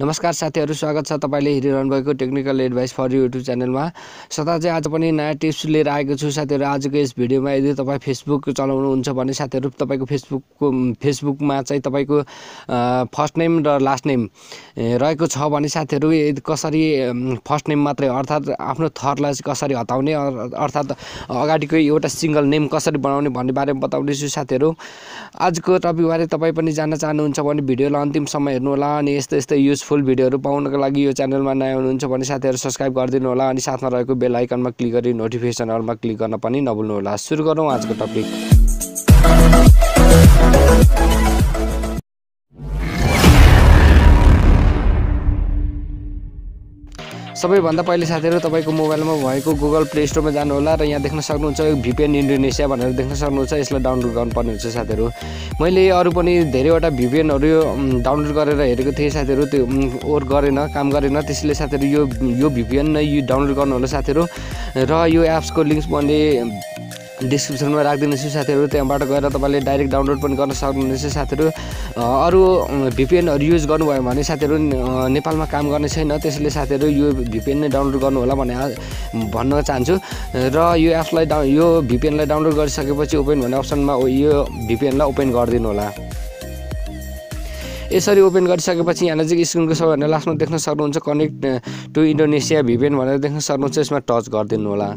नमस्कार साथीहरु, स्वागत छ तपाईले हेरिरहनु भएको technical advice for you YouTube च्यानलमा। सदा चाहिँ आज पनि नयाँ टिप्स लिएर आएको छु साथीहरु। आजको यस भिडियोमा यदि तपाई फेसबुक चलाउनुहुन्छ भने साथीहरु तपाईको फेसबुकमा चाहिँ तपाईको फर्स्ट नेम र लास्ट नेम रहेको छ भने साथीहरु यदि कसरी फर्स्ट नेम मात्रै अर्थात आफ्नो थरलाई कसरी हटाउने अर्थात अगाडिको एउटा सिंगल नेम कसरी बनाउने भन्ने बारेमा बताउने छु साथीहरु। आजको टपिक बारे तपाई पनि जान्न चाहनुहुन्छ भने भिडियोलाई अन्तिमसम्म हेर्नु होला अनि यस्तै युजफुल भिडियोहरु पाउनको लागि यो च्यानलमा नयाँ हुनुहुन्छ भने साथीहरु सब्स्क्राइब गरिदिनु होला अनि साथमा रहेको बेल आइकनमा क्लिक गरी नोटिफिकेसन अलमा क्लिक गर्न पनि नभुल्नु होला। सुरु गरौँ आजको टपिक। सबैभन्दा पहिले साथीहरु तपाईको मोबाइलमा भएको गुगल प्ले स्टोरमा जानु होला र यहाँ देख्न सक्नुहुन्छ VPN इन्डोनेसिया भनेर देख्न सक्नुहुन्छ। यसलाई डाउनलोड गर्नुपर्ने हुन्छ साथीहरु। मैले अरु पनि धेरैवटा VPNहरु डाउनलोड गरेर हेरेको थिएँ साथीहरु, त्यो वर्क गरेन, काम गरेन। त्यसैले साथीहरु यो VPN नै डाउनलोड गर्नु होला साथीहरु र यो एप्सको लिंक पनि डिस्क्रिप्सनमा राखिदिन्छु साथीहरु। त्यहाँबाट गएर तपाईले डाइरेक्ट डाउनलोड पनि गर्न सक्नुहुन्छ साथीहरु। अरु VPNहरु युज गर्नुभयो भने साथीहरु नेपालमा काम गर्ने छैन, त्यसैले साथीहरु यो VPN नै डाउनलोड गर्नु होला भन्न चाहन्छु। र यो एप्सलाई यो VPNलाई डाउनलोड गरिसकेपछि ओपन भन्ने अप्सनमा यो VPNलाई ओपन गरिदिनु होला। यसरी ओपन गरिसकेपछि यहाँ चाहिँ स्क्रिनको सबैभन्दा लास्टमा देख्न सक्नुहुन्छ कनेक्ट टु इन्डोनेसिया VPN भनेर देख्न सक्नुहुन्छ। यसमा टच गरिदिनु होला।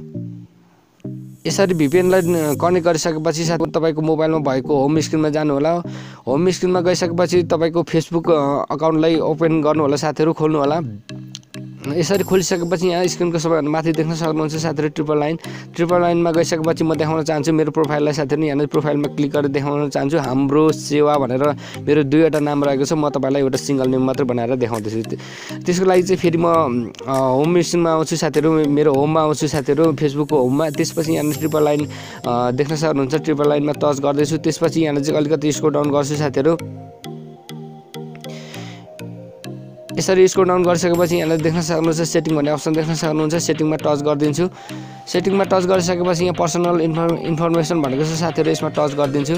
यसरी VPNलाई कनेक्ट गरिसकेपछि साथै तपाईको मोबाइलमा भएको होम स्क्रिनमा जानु होला। होम स्क्रिनमा गइसकेपछि तपाईको फेसबुक अकाउन्टलाई ओपन गर्नु होला साथीहरु, खोल्नु होला। यसरी खोलिसकेपछि यहाँ स्क्रिनको सबैभन्दा माथि देख्न सक्नुहुन्छ साथीहरु ट्रिपल लाइनमा गइसकेपछि म देखाउन चाहन्छु मेरो प्रोफाइललाई साथीहरु। यहाँ प्रोफाइलमा क्लिक गरेर देखाउन चाहन्छु हाम्रो सेवा भनेर मेरो दुईवटा नाम रहेको छ। म तपाईलाई एउटा सिंगल नेम मात्र बनाएर देखाउँदैछु। त्यसको लागि चाहिँ फेरि म होम स्क्रिनमा आउँछु साथीहरु, मेरो होममा आउँछु साथीहरु, फेसबुकको होममा। त्यसपछि यहाँ ट्रिपल लाइन देख्न सक्नुहुन्छ, ट्रिपल लाइनमा टच गर्दैछु। त्यसपछि यहाँ चाहिँ अलिकति स्क्रोल डाउन गर्छु साथीहरु। यसरी स्क्रोल डाउन गरिसकेपछि यहाँ देख्न सक्नुहुन्छ सेटिङ भन्ने अप्सन देख्न सक्नुहुन्छ। सेटिङमा टच गरिदिन्छु। सेटिङमा टच गरिसकेपछि यहाँ पर्सनल इन्फर्मेसन भनेको छ साथीहरु, यसमा टच गरिदिन्छु।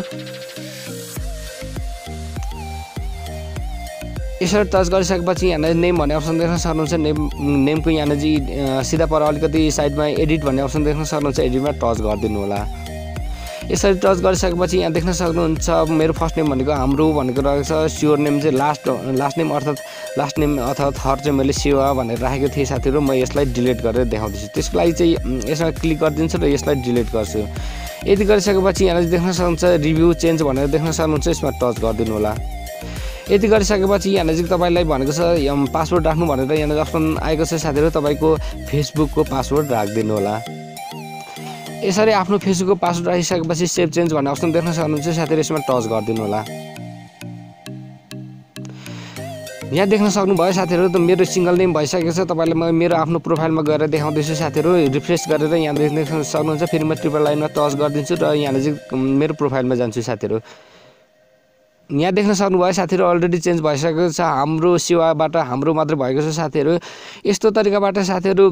यसरी टच गरिसकेपछि यहाँ नेम भन्ने अप्सन देख्न सक्नुहुन्छ। नेमको यहाँ चाहिँ सिधा पर अलिकति साइडमा एडिट भन्ने अप्सन देख्न सक्नुहुन्छ। एडिटमा टच गरिदिनु होला। यसरी टच गरिसकेपछि यहाँ देख्न सक्नुहुन्छ मेरो फर्स्ट नेम भनेको हाम्रो भनेको रहेको छ। स्योर नेम चाहिँ लास्ट नेम अर्थात थर चाहिँ मैले सेवा भनेर राखेको थिएँ साथीहरु। म यसलाई डिलिट गरेर देखाउँदैछु। त्यसको लागि चाहिँ यसमा क्लिक गरिदिन्छु र यसलाई डिलिट गर्छु। यति गरिसकेपछि यहाँ देख्न सक्नुहुन्छ रिभ्यू चेन्ज भनेर देख्न सक्नुहुन्छ। यसमा टच गरिदिनु होला। यति गरिसकेपछि यहाँ चाहिँ तपाईलाई भनेको छ पासवर्ड राख्नु भनेर यहाँ अप्सन आएको छ साथीहरु। तपाईको फेसबुकको पासवर्ड राख्दिनु होला। यसरी आफ्नो फेसबुकको पासवर्ड राखिसकेपछि सेभ चेन्ज भन्ने अप्सन देख्न सक्नुहुन्छ साथीहरु। यसमा टच गरिदिनु होला। यहाँ देख्न सक्नुभयो साथीहरु मेरो सिंगल नेम भइसकेको छ। तपाईलाई म मेरो आफ्नो प्रोफाइलमा गएर देखाउँदैछु साथीहरु। रिफ्रेश गरेर यहाँ देख्न सक्नुहुन्छ। फेरि म ट्रिपल लाइनमा टच गरिदिन्छु र यहाँ चाहिँ मेरो प्रोफाइलमा जान्छु साथीहरु। यहाँ देख्न सक्नुभयो साथीहरु अलरेडी चेन्ज भइसकेको छ। हाम्रो सेवाबाट हाम्रो मात्र भएको छ साथीहरु। यस्तो तरिकाबाट साथीहरु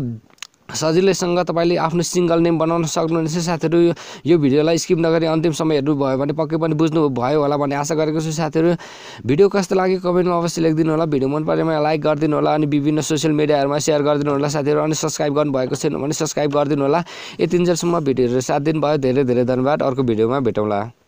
सजिलैसँग तपाईले आफ्नो सिंगल नेम बनाउन सक्नुहुन्छ साथीहरु। यो भिडियोलाई स्किप नगरी अन्तिमसम्म हेर्नु भयो भने पक्कै पनि बुझ्नु भयो होला भन्ने आशा गरेको छु साथीहरु। भिडियो कस्तो लाग्यो कमेन्टमा अवश्य लेखिदिनु होला। भिडियो मन परेमा लाइक गरिदिनु होला अनि विभिन्न सोशल मिडियाहरुमा शेयर गरिदिनु होला साथीहरु। अनि सब्स्क्राइब गर्नु भएको छैन भने सब्स्क्राइब गरिदिनु होला। यतिन्जेलसम्म भिडियोहरु साथ दिनु भयो। धेरै धेरै धन्यवाद। अर्को भिडियोमा भेटौँला।